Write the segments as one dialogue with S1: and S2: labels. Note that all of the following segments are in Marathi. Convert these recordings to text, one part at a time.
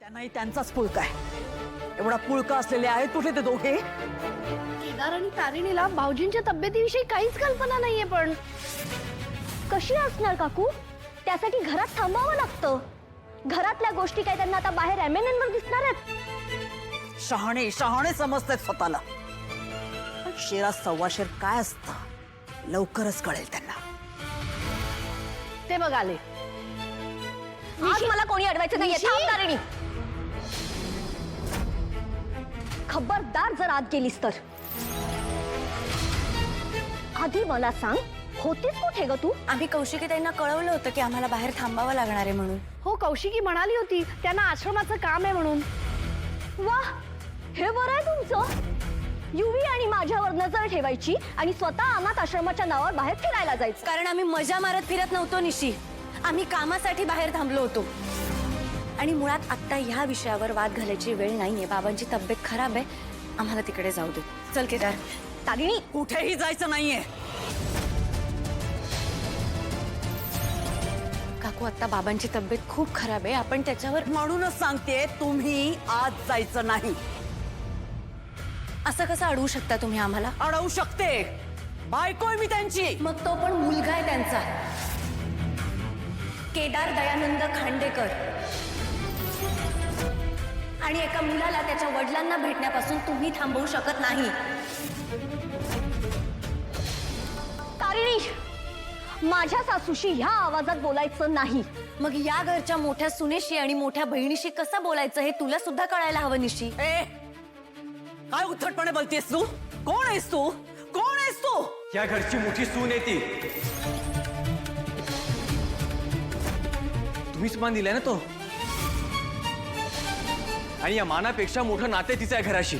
S1: त्यांनाही त्यांचाच पुळका आहे. एवढा पुळका असलेले आहेत कुठे ते दोघे?
S2: केदार आणि तारिणीला भाऊजींच्या तब्येतीविषयी काहीच कल्पना नाहीये. पण
S3: कशी असणार काकू? त्यासाठी घरात थांबावं लागतं. घरातल्या गोष्टी काय त्यांना आता बाहेर एमएनएन वर दिसणार आहेत?
S1: शहाणे शहाणे समजतात स्वतःला. पण शेरा सव्वा शेर काय असतं लवकरच कळेल त्यांना.
S2: ते बघ आले.
S3: आज मला कोणी अडवायचं नाहीये. थांब तारिणी. खबरदार जर आत गेलीस तर. आधी मला सांग, होतीस कुठे ग तू?
S4: आम्ही कौशिकीताईंना कळवलं होतं की आम्हाला बाहेर थांबावं लागणार आहे म्हणून.
S2: हो, कौशिकी म्हणाली होती त्यांना आश्रमाचं काम आहे म्हणून.
S3: वा, हे बरं आहे तुमचं. युवी आणि माझ्यावर नजर ठेवायची आणि स्वतः अनाथ आश्रमाच्या नावावर बाहेर फिरायला जायचं.
S4: कारण आम्ही मजा मारत फिरत नव्हतो निशी. आम्ही कामासाठी बाहेर थांबलो होतो. आणि मुळात आत्ता ह्या विषयावर वाद घालायची वेळ नाहीये. बाबांची तब्येत खराब आहे, आम्हाला तिकडे जाऊ दे. चल केदार.
S3: तारिणी,
S1: कुठेही जायचं नाहीये.
S4: काकू, आता बाबांची तब्येत खूप खराब आहे. आपण त्याच्यावर
S1: म्हणूनच सांगते तुम्ही आज जायचं नाही.
S4: असं कसं अडवू शकता तुम्ही आम्हाला?
S1: अडवू शकते. बायकोय मी त्यांची.
S4: मग तो पण मुलगा आहे त्यांचा, केदार दयानंद खांडेकर. आणि एका मुलाला त्याच्या वडिलांना भेटण्यापासून तुम्ही थांबवू शकत नाही.
S3: तारिणी, माझ्या सासूशी ह्या आवाजात बोलायचं नाही.
S4: मग या घरच्या मोठ्या सुनेशी आणि मोठ्या बहिणीशी कसं बोलायचं हे तुला सुद्धा कळायला हवं निशी.
S1: ए, काय उद्धटपणे बोलतेस तू? कोण आहेस तू? कोण आहेस तू?
S5: या घरची मोठी सून आहे ती. तुम्हीच मान दिलाय ना तो. आणि या मानापेक्षा मोठं नाते तिचं आहे घराशी.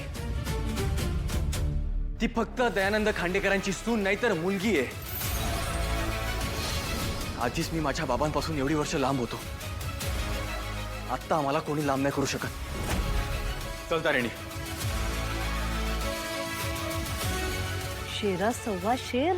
S5: ती फक्त दयानंद खांडेकरांची सून नाही तर मुलगी आहे. आधीच मी माझ्या बाबांपासून एवढी वर्ष लांब होतो. आत्ता आम्हाला कोणी लांब नाही करू शकत. चल तारिणी.
S2: शेरा सव्वा शेर.